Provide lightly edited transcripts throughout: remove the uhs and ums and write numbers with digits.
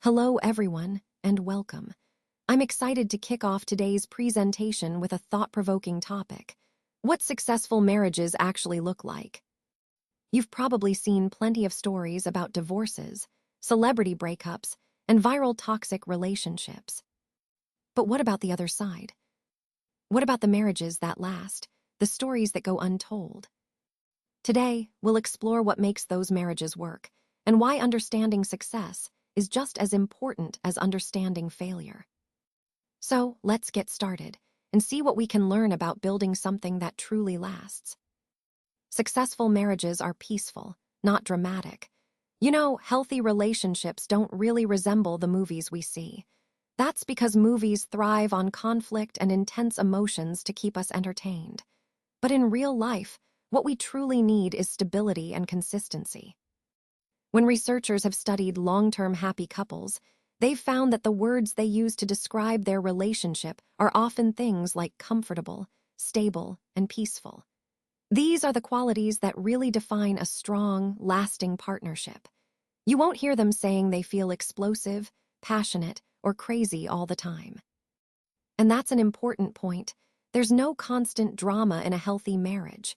Hello, everyone, and welcome. I'm excited to kick off today's presentation with a thought-provoking topic: what successful marriages actually look like. You've probably seen plenty of stories about divorces, celebrity breakups, and viral toxic relationships. But what about the other side? What about the marriages that last, the stories that go untold? Today, we'll explore what makes those marriages work and why understanding success is just as important as understanding failure. So, let's get started and see what we can learn about building something that truly lasts. Successful marriages are peaceful, not dramatic. Healthy relationships don't really resemble the movies we see. That's because movies thrive on conflict and intense emotions to keep us entertained. But in real life, what we truly need is stability and consistency. When researchers have studied long-term happy couples, they've found that the words they use to describe their relationship are often things like comfortable, stable, and peaceful. These are the qualities that really define a strong, lasting partnership. You won't hear them saying they feel explosive, passionate, or crazy all the time. And that's an important point. There's no constant drama in a healthy marriage.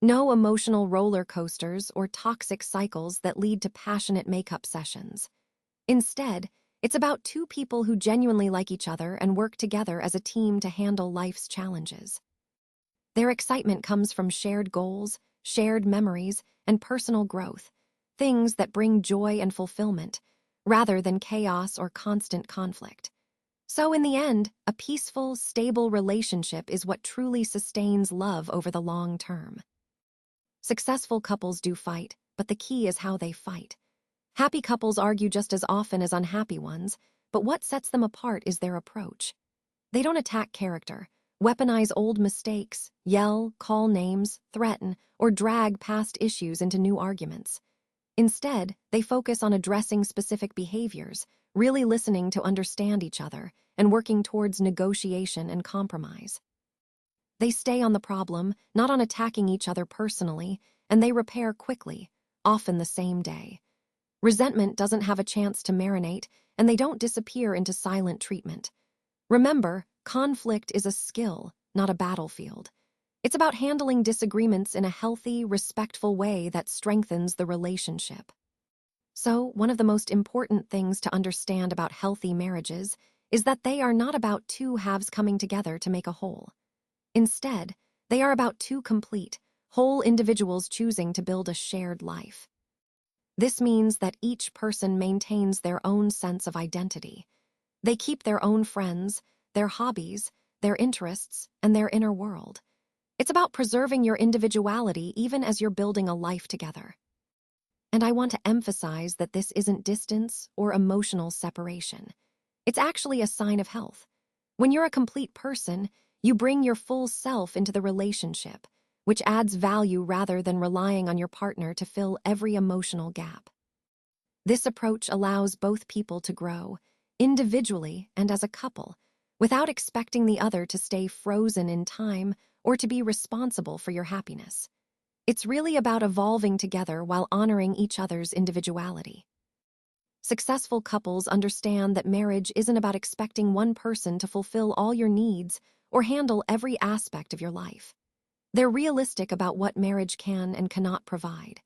No emotional roller coasters or toxic cycles that lead to passionate makeup sessions. Instead, it's about two people who genuinely like each other and work together as a team to handle life's challenges. Their excitement comes from shared goals, shared memories, and personal growth, things that bring joy and fulfillment, rather than chaos or constant conflict. So in the end, a peaceful, stable relationship is what truly sustains love over the long term. Successful couples do fight, but the key is how they fight. Happy couples argue just as often as unhappy ones, but what sets them apart is their approach. They don't attack character, weaponize old mistakes, yell, call names, threaten, or drag past issues into new arguments. Instead, they focus on addressing specific behaviors, really listening to understand each other, and working towards negotiation and compromise. They stay on the problem, not on attacking each other personally, and they repair quickly, often the same day. Resentment doesn't have a chance to marinate, and they don't disappear into silent treatment. Remember, conflict is a skill, not a battlefield. It's about handling disagreements in a healthy, respectful way that strengthens the relationship. So, one of the most important things to understand about healthy marriages is that they are not about two halves coming together to make a whole. Instead, they are about two complete, whole individuals choosing to build a shared life. This means that each person maintains their own sense of identity. They keep their own friends, their hobbies, their interests, and their inner world. It's about preserving your individuality even as you're building a life together. And I want to emphasize that this isn't distance or emotional separation. It's actually a sign of health. When you're a complete person, you bring your full self into the relationship, which adds value rather than relying on your partner to fill every emotional gap. This approach allows both people to grow, individually and as a couple, without expecting the other to stay frozen in time or to be responsible for your happiness. It's really about evolving together while honoring each other's individuality. Successful couples understand that marriage isn't about expecting one person to fulfill all your needs or handle every aspect of your life. They're realistic about what marriage can and cannot provide.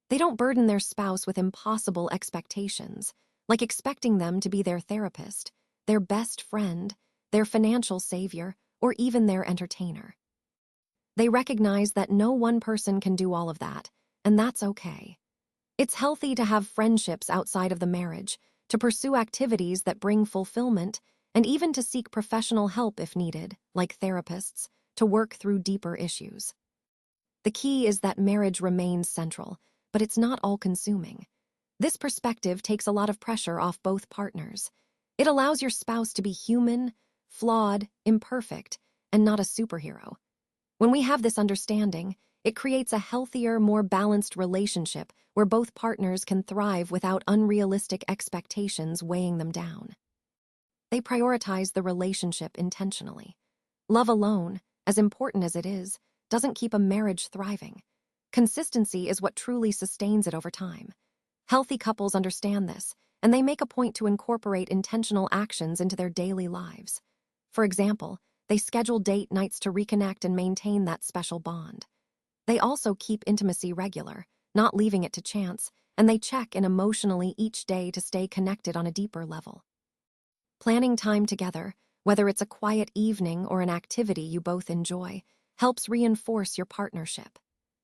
They don't burden their spouse with impossible expectations, like expecting them to be their therapist, their best friend, their financial savior, or even their entertainer. They recognize that no one person can do all of that, and that's okay. It's healthy to have friendships outside of the marriage, to pursue activities that bring fulfillment, and even to seek professional help if needed, like therapists, to work through deeper issues. The key is that marriage remains central, but it's not all-consuming. This perspective takes a lot of pressure off both partners. It allows your spouse to be human, flawed, imperfect, and not a superhero. When we have this understanding, it creates a healthier, more balanced relationship where both partners can thrive without unrealistic expectations weighing them down. They prioritize the relationship intentionally. Love alone, as important as it is, doesn't keep a marriage thriving. Consistency is what truly sustains it over time. Healthy couples understand this, and they make a point to incorporate intentional actions into their daily lives. For example, they schedule date nights to reconnect and maintain that special bond. They also keep intimacy regular, not leaving it to chance, and they check in emotionally each day to stay connected on a deeper level. Planning time together, whether it's a quiet evening or an activity you both enjoy, helps reinforce your partnership.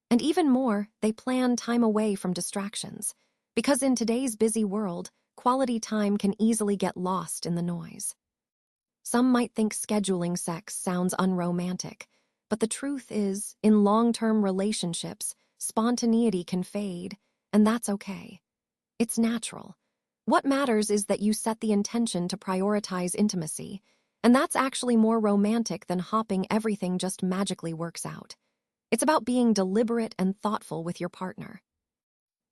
And even more, they plan time away from distractions, because in today's busy world, quality time can easily get lost in the noise. Some might think scheduling sex sounds unromantic, but the truth is, in long-term relationships, spontaneity can fade, and that's okay. It's natural. What matters is that you set the intention to prioritize intimacy, and that's actually more romantic than hoping everything just magically works out. It's about being deliberate and thoughtful with your partner.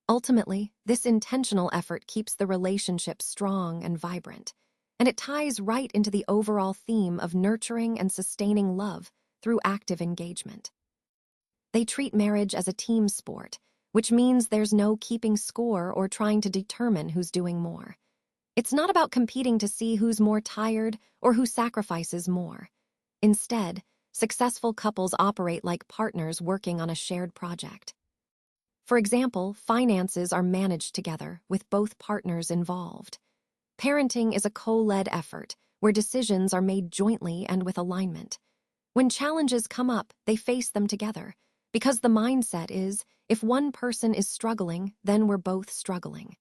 Ultimately, this intentional effort keeps the relationship strong and vibrant, and it ties right into the overall theme of nurturing and sustaining love through active engagement. They treat marriage as a team sport, which means there's no keeping score or trying to determine who's doing more. It's not about competing to see who's more tired or who sacrifices more. Instead, successful couples operate like partners working on a shared project. For example, finances are managed together with both partners involved. Parenting is a co-led effort where decisions are made jointly and with alignment. When challenges come up, they face them together, because the mindset is, if one person is struggling, then we're both struggling.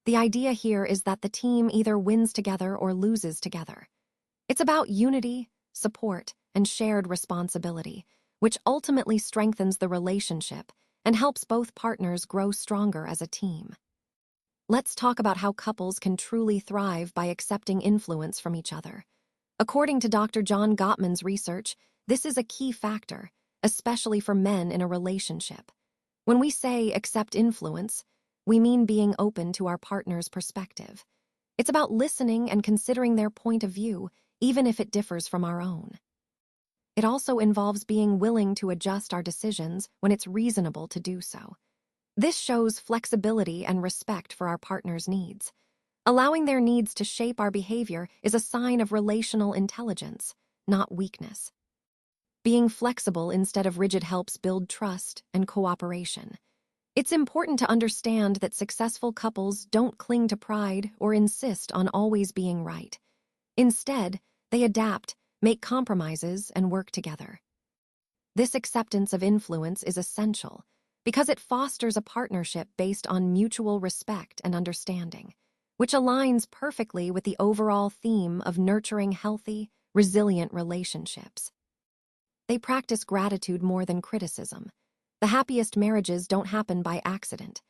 The idea here is that the team either wins together or loses together. It's about unity, support, and shared responsibility, which ultimately strengthens the relationship and helps both partners grow stronger as a team. Let's talk about how couples can truly thrive by accepting influence from each other. According to Dr. John Gottman's research, this is a key factor, especially for men in a relationship. When we say accept influence, we mean being open to our partner's perspective. It's about listening and considering their point of view, even if it differs from our own. It also involves being willing to adjust our decisions when it's reasonable to do so. This shows flexibility and respect for our partner's needs. Allowing their needs to shape our behavior is a sign of relational intelligence, not weakness. Being flexible instead of rigid helps build trust and cooperation. It's important to understand that successful couples don't cling to pride or insist on always being right. Instead, they adapt, make compromises, and work together. This acceptance of influence is essential because it fosters a partnership based on mutual respect and understanding, which aligns perfectly with the overall theme of nurturing healthy, resilient relationships. They practice gratitude more than criticism. The happiest marriages don't happen by accident.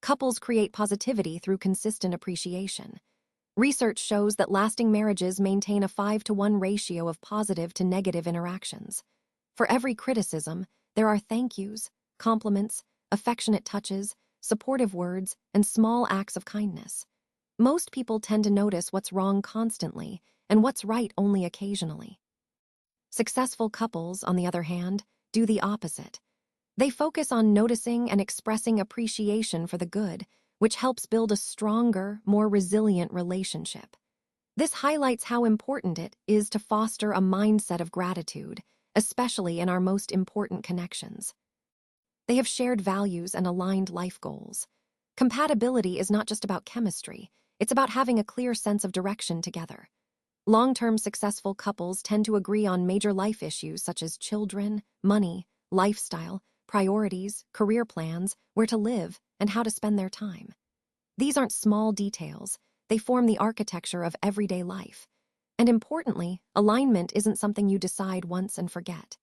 Couples create positivity through consistent appreciation. Research shows that lasting marriages maintain a 5-to-1 ratio of positive to negative interactions. For every criticism, there are thank yous, compliments, affectionate touches, supportive words, and small acts of kindness. Most people tend to notice what's wrong constantly and what's right only occasionally. Successful couples, on the other hand, do the opposite. They focus on noticing and expressing appreciation for the good, which helps build a stronger, more resilient relationship. This highlights how important it is to foster a mindset of gratitude, especially in our most important connections. They have shared values and aligned life goals. Compatibility is not just about chemistry, it's about having a clear sense of direction together. Long-term successful couples tend to agree on major life issues such as children, money, lifestyle, priorities, career plans, where to live, and how to spend their time. These aren't small details, they form the architecture of everyday life. And importantly, alignment isn't something you decide once and forget.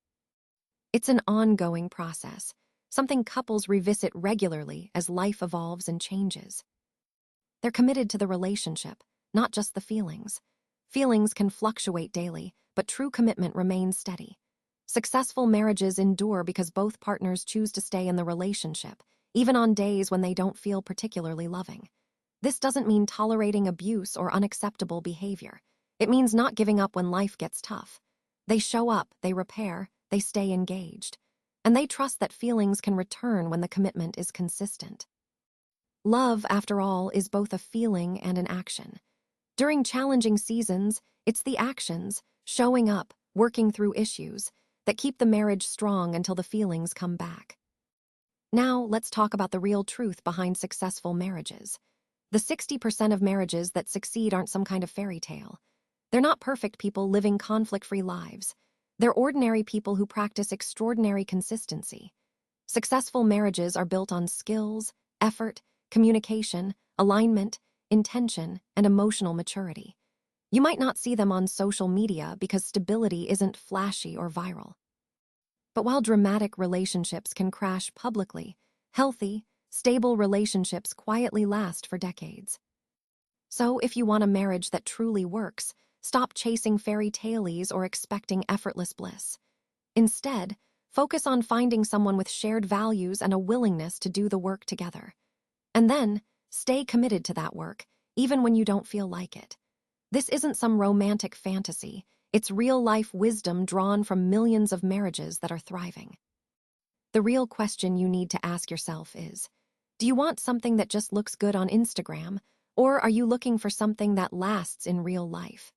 It's an ongoing process, something couples revisit regularly as life evolves and changes. They're committed to the relationship, not just the feelings. Feelings can fluctuate daily, but true commitment remains steady. Successful marriages endure because both partners choose to stay in the relationship, even on days when they don't feel particularly loving. This doesn't mean tolerating abuse or unacceptable behavior. It means not giving up when life gets tough. They show up, they repair, they stay engaged. And they trust that feelings can return when the commitment is consistent. Love, after all, is both a feeling and an action. During challenging seasons, it's the actions, showing up, working through issues, that keep the marriage strong until the feelings come back. Now, let's talk about the real truth behind successful marriages. The 60% of marriages that succeed aren't some kind of fairy tale. They're not perfect people living conflict-free lives. They're ordinary people who practice extraordinary consistency. Successful marriages are built on skills, effort, communication, alignment, intention, and emotional maturity. You might not see them on social media because stability isn't flashy or viral. But while dramatic relationships can crash publicly, healthy, stable relationships quietly last for decades. So if you want a marriage that truly works, stop chasing fairy tales or expecting effortless bliss. Instead, focus on finding someone with shared values and a willingness to do the work together. And then, stay committed to that work, even when you don't feel like it. This isn't some romantic fantasy. It's real-life wisdom drawn from millions of marriages that are thriving. The real question you need to ask yourself is, do you want something that just looks good on Instagram, or are you looking for something that lasts in real life?